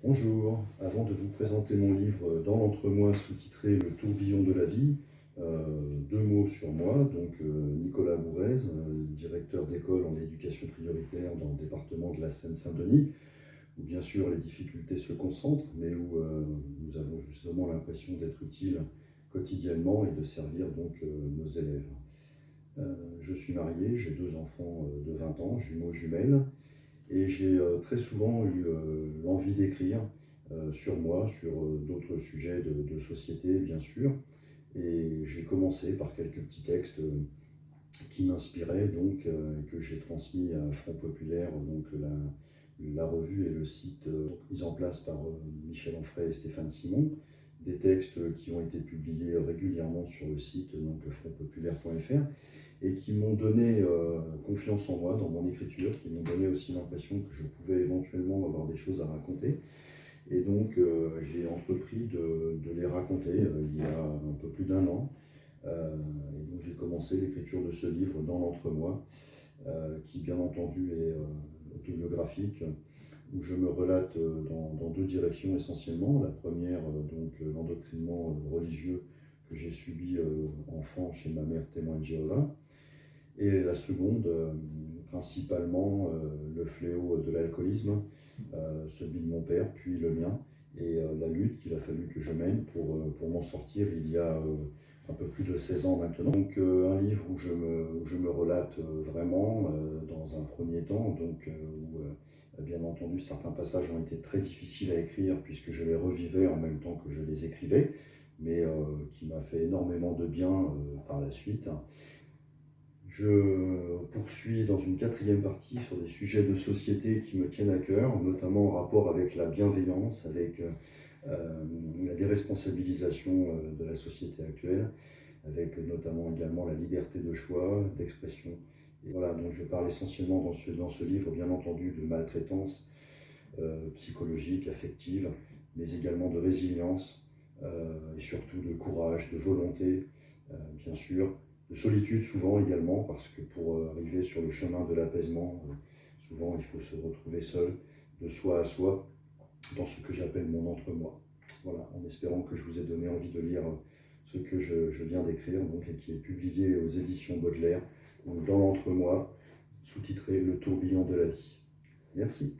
Bonjour, avant de vous présenter mon livre Dans l'entremoi sous-titré Le tourbillon de la vie, deux mots sur moi. Nicolas Bourrez, directeur d'école en éducation prioritaire dans le département de la Seine-Saint-Denis, où bien sûr les difficultés se concentrent, mais où nous avons justement l'impression d'être utiles quotidiennement et de servir nos élèves. Je suis marié, j'ai deux enfants de 20 ans, jumeaux jumelles. Et j'ai très souvent eu l'envie d'écrire sur moi, sur d'autres sujets de société, bien sûr. Et j'ai commencé par quelques petits textes qui m'inspiraient, et que j'ai transmis à Front Populaire, la revue et le site mis en place par Michel Onfray et Stéphane Simon. Des textes qui ont été publiés régulièrement sur le site frontpopulaire.fr et qui m'ont donné confiance en moi dans mon écriture, qui m'ont donné aussi l'impression que je pouvais éventuellement avoir des choses à raconter. Et j'ai entrepris de les raconter il y a un peu plus d'un an. Et donc j'ai commencé l'écriture de ce livre dans l'entremoi, qui bien entendu est autobiographique, où je me relate dans deux directions essentiellement. La première, l'endoctrinement religieux que j'ai subi enfant chez ma mère témoin de Jéhovah. Et la seconde, principalement le fléau de l'alcoolisme, celui de mon père, puis le mien, et la lutte qu'il a fallu que je mène pour m'en sortir il y a un peu plus de 16 ans maintenant. Un livre où je me relate vraiment dans un premier temps, où bien entendu certains passages ont été très difficiles à écrire puisque je les revivais en même temps que je les écrivais, mais qui m'a fait énormément de bien par la suite. Je poursuis dans une quatrième partie sur des sujets de société qui me tiennent à cœur, notamment en rapport avec la bienveillance, avec la déresponsabilisation de la société actuelle, avec notamment également la liberté de choix, d'expression. Et voilà, donc je parle essentiellement dans ce livre, bien entendu, de maltraitance psychologique, affective, mais également de résilience, et surtout de courage, de volonté, bien sûr, de solitude souvent également, parce que pour arriver sur le chemin de l'apaisement, souvent il faut se retrouver seul, de soi à soi, dans ce que j'appelle mon entre-moi. Voilà, en espérant que je vous ai donné envie de lire ce que je viens d'écrire, et qui est publié aux éditions Baudelaire, dans l'entre-moi, sous-titré Le tourbillon de la vie. Merci.